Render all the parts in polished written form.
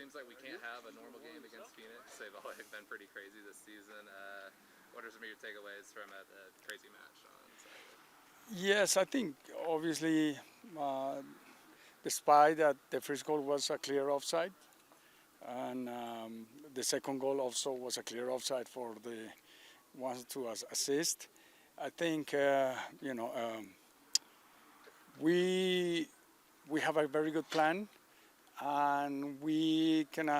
seems like we can't have a normal game against Phoenix. They've always been pretty crazy this season. What are some of your takeaways from a crazy match on Saturday? Yes, I think obviously, uh, despite that the first goal was a clear offside, and the second goal also was a clear offside for the ones to assist. I think we we have a very good plan, and we can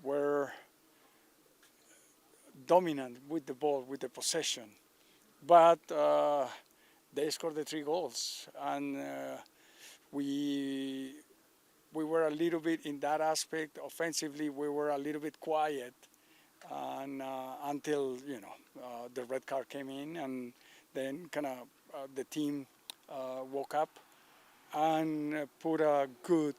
were dominant with the ball, with the possession, but they scored the three goals, and we we were a little bit in that aspect. Offensively, we were a little bit quiet, and until the red card came in, and then kind of the team woke up and put a good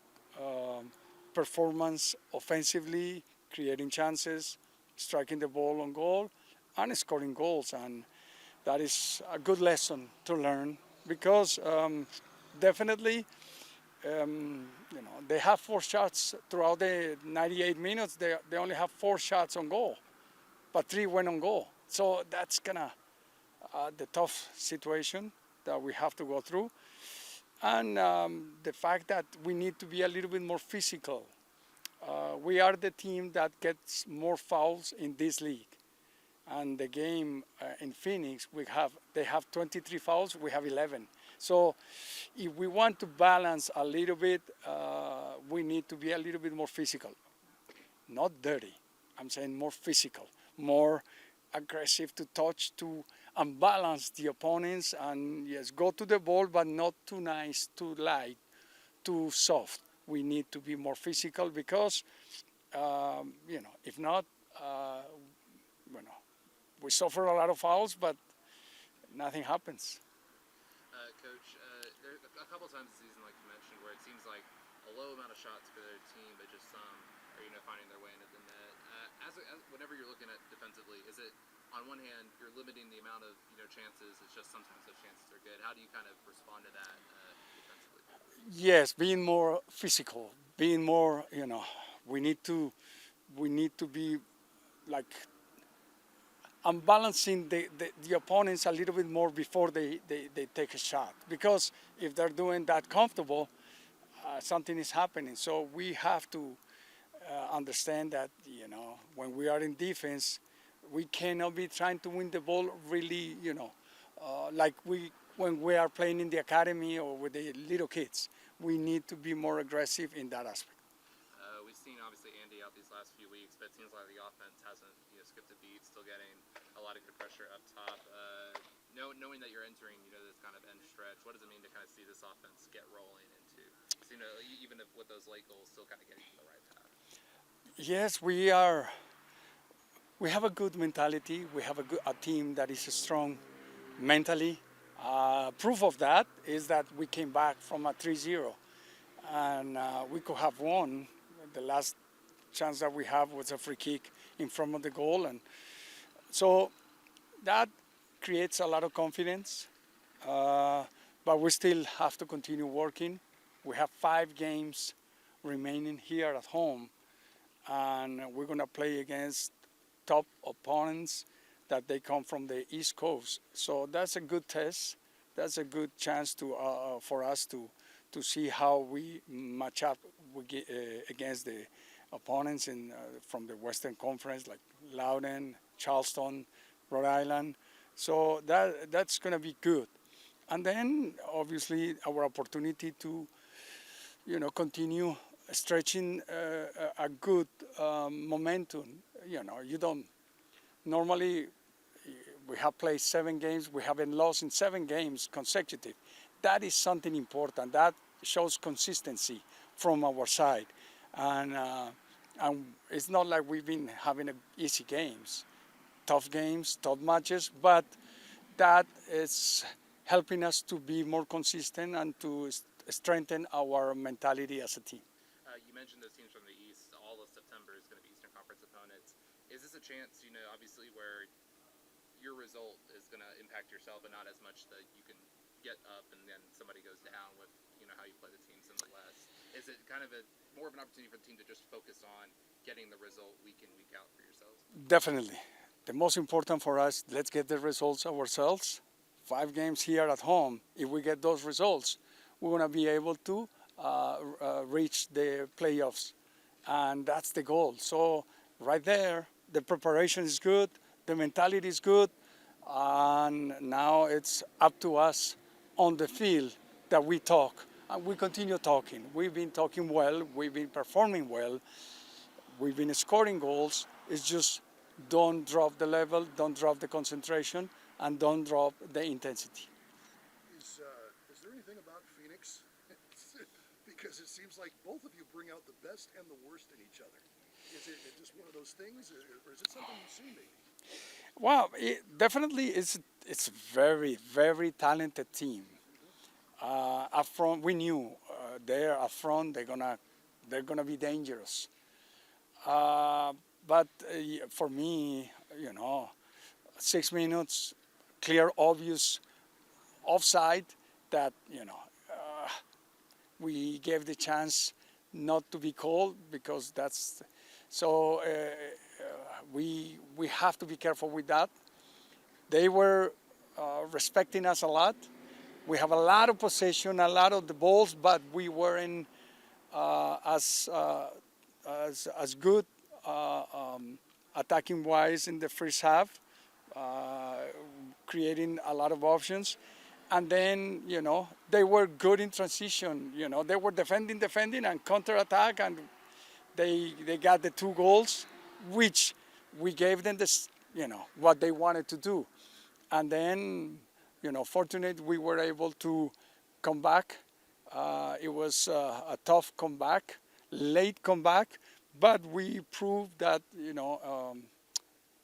performance offensively, creating chances, striking the ball on goal, and scoring goals. And that is a good lesson to learn because definitely, they have four shots throughout the 98 minutes. They only have four shots on goal, but three went on goal. So that's kind of the tough situation that we have to go through. And the fact that we need to be a little bit more physical. We are the team that gets more fouls in this league. And the game in Phoenix, they have 23 fouls, we have 11. So if we want to balance a little bit, we need to be a little bit more physical. Not dirty, I'm saying more physical, more aggressive to touch, to unbalance the opponents, and yes, go to the ball, but not too nice, too light, too soft. We need to be more physical because, if not, we suffer a lot of fouls, but nothing happens. Coach, there are a couple times this season, like you mentioned, where it seems like a low amount of shots for their team, but just some are finding their way into the net. Whenever you're looking at defensively, is it on one hand you're limiting the amount of chances? It's just sometimes those chances are good. How do you kind of respond to that defensively? Yes, being more physical, being more, we need to be like unbalancing the opponents a little bit more before they take a shot. Because if they're doing that comfortable, something is happening. So we have to understand that, when we are in defense, we cannot be trying to win the ball really, like when we are playing in the academy or with the little kids. We need to be more aggressive in that aspect. We've seen obviously Andy out these last few weeks, but it seems like the offense hasn't skipped a beat, still getting a lot of good pressure up top. Knowing that you're entering this kind of end stretch, what does it mean to kind of see this offense get rolling into? So, even if with those late goals, still kind of getting on the right path. Yes, we are. We have a good mentality. We have a team that is strong mentally. Proof of that is that we came back from a 3-0, and we could have won. The last chance that we have was a free kick in front of the goal, and so that creates a lot of confidence. But we still have to continue working. We have 5 games remaining here at home, and we're going to play against top opponents that they come from the East Coast. So that's a good test. That's a good chance for us to see how we match up against the opponents from the Western Conference, like Loudoun, Charleston, Rhode Island. So that's going to be good. And then obviously our opportunity to continue stretching a good momentum. You don't normally. We have played 7 games. We haven't lost in 7 games consecutive. That is something important. That shows consistency from our side, and it's not like we've been having easy games, tough matches, but that is helping us to be more consistent and to strengthen our mentality as a team. You mentioned those teams from the East. All of September is going to be Eastern Conference opponents. Is this a chance, obviously, where your result is going to impact yourself, and not as much that you can get up and then somebody goes down with, how you play the teams in the West? Is it kind of a more of an opportunity for the team to just focus on getting the result week in, week out for yourselves? Definitely. The most important for us, let's get the results ourselves. 5 games here at home. If we get those results, we're going to be able to reach the playoffs. And that's the goal. So, right there, the preparation is good, the mentality is good, and now it's up to us on the field that we talk. And we continue talking. We've been talking well, we've been performing well, we've been scoring goals. It's just don't drop the level, don't drop the concentration, and don't drop the intensity. Is there anything about Phoenix? Because it seems like both of you bring out the best and the worst in each other. Is it just one of those things, or is it something you've seen maybe? Well, definitely it's a very, very talented team. Up front, we knew there up front they're gonna be dangerous. But for me, 6 minutes, clear, obvious offside that we gave the chance not to be called because that's so we have to be careful with that. They were respecting us a lot. We have a lot of possession, a lot of the balls, but we weren't as good attacking wise in the first half, creating a lot of options. And then, they were good in transition. They were defending, and counter-attack, and they got the 2 goals, which we gave them this, what they wanted to do. And then, fortunately, we were able to come back. It was a tough comeback, late comeback, but we proved that,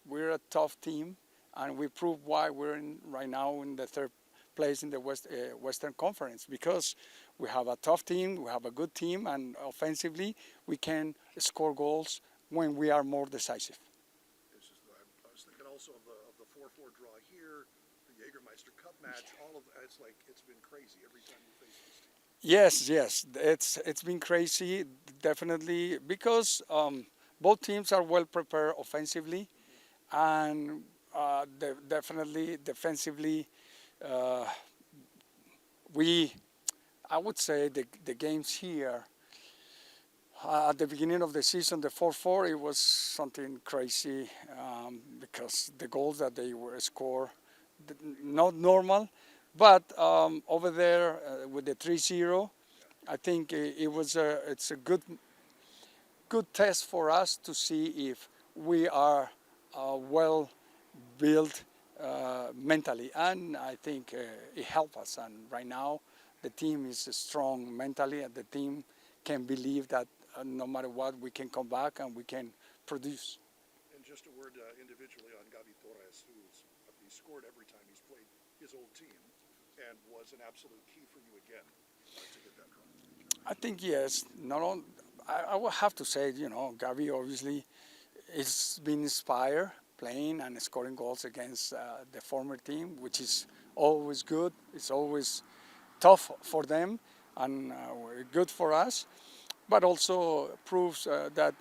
we're a tough team, and we proved why we're right now in the third place in the Western Conference, because we have a tough team, we have a good team, and offensively we can score goals when we are more decisive. I was thinking also of the 4-4 draw here, the Jägermeister Cup match. All of it's been crazy every time you face this team. Yes, it's been crazy, definitely, because both teams are well prepared offensively, and definitely defensively. I would say the games here at the beginning of the season, the 4-4, it was something crazy because the goals that they were scored, not normal, but over there with the 3-0, I think it's a good test for us to see if we are well built mentally, and I think it helped us. And right now, the team is strong mentally, and the team can believe that no matter what, we can come back and we can produce. And just a word individually on Gavi Torres, he scored every time he's played his old team, and was an absolute key for you again to get that run. I think yes. Not on. I will have to say, Gavi obviously has been inspired playing and scoring goals against the former team, which is always good. It's always tough for them and good for us, but also proves that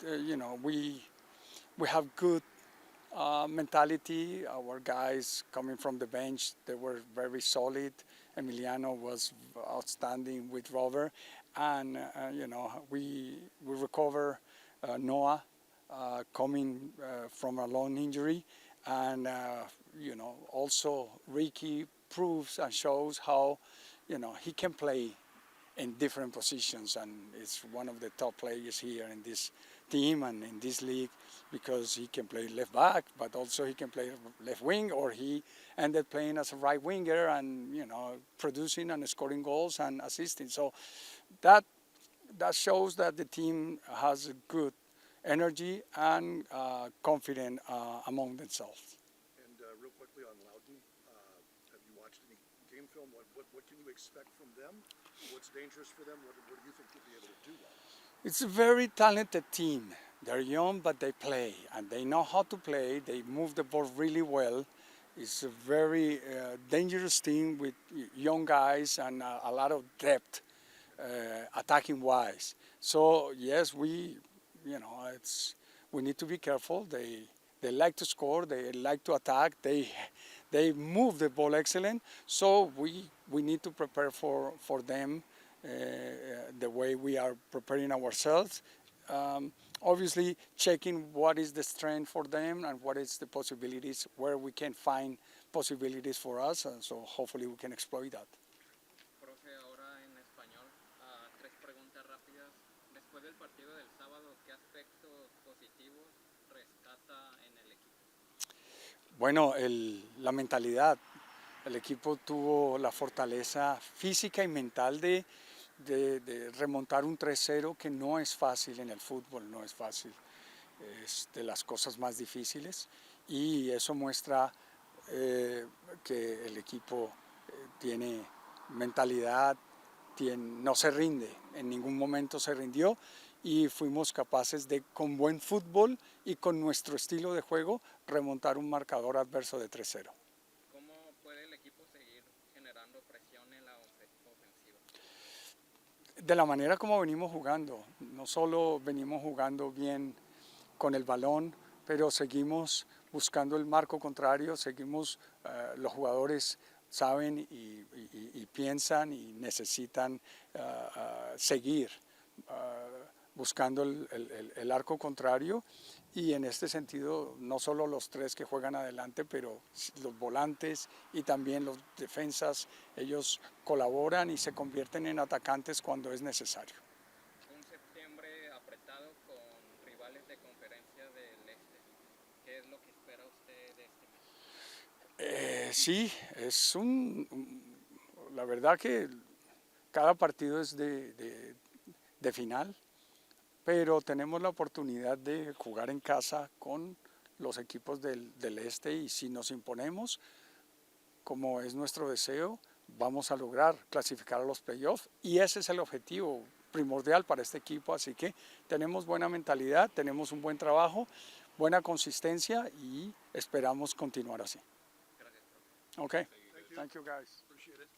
we have good mentality. Our guys coming from the bench, they were very solid. Emiliano was outstanding with Rover, and we recover Noah coming from a long injury, and also Ricky proves and shows how he can play in different positions, and is one of the top players here in this team and in this league, because he can play left back, but also he can play left wing, or he ended playing as a right winger and producing and scoring goals and assisting. So that shows that the team has a good energy and confident among themselves. And real quickly on Loudoun, have you watched any game film? What can you expect from them? What's dangerous for them? What do you think you'll be able to do well? It's a very talented team. They're young, but they play, and they know how to play. They move the ball really well. It's a very dangerous team with young guys and a lot of depth attacking wise. So yes, we need to be careful. They like to score. They like to attack. They move the ball excellent. So we need to prepare for them the way we are preparing ourselves. Obviously, checking what is the strength for them and what is the possibilities, where we can find possibilities for us, and so hopefully we can exploit that. Profe, ahora en español, tres preguntas rápidas. Después del partido del sábado, ¿qué aspectos positivos rescata en el equipo? Bueno, la mentalidad. El equipo tuvo la fortaleza física y mental de remontar un 3-0, que no es fácil en el fútbol, no es fácil. Es de las cosas más difíciles y eso muestra que el equipo tiene mentalidad, no se rinde, en ningún momento se rindió y fuimos capaces de, con buen fútbol y con nuestro estilo de juego, remontar un marcador adverso de 3-0. ¿Cómo puede el equipo seguir generando presión en la ofensiva? De la manera como venimos jugando, no solo venimos jugando bien con el balón, pero seguimos buscando el marco contrario, los jugadores saben y piensan y necesitan seguir buscando el arco contrario, y en este sentido no solo los tres que juegan adelante, pero los volantes y también los defensas, ellos colaboran y se convierten en atacantes cuando es necesario. Un septiembre apretado con rivales de conferencia del Este. ¿Qué es lo que espera usted de este mes? Sí, la verdad que cada partido es de final, pero tenemos la oportunidad de jugar en casa con los equipos del Este, y si nos imponemos, como es nuestro deseo, vamos a lograr clasificar a los playoffs, y ese es el objetivo primordial para este equipo. Así que tenemos buena mentalidad, tenemos un buen trabajo, buena consistencia y esperamos continuar así. Gracias, profe. Okay, thank you guys. Appreciate it.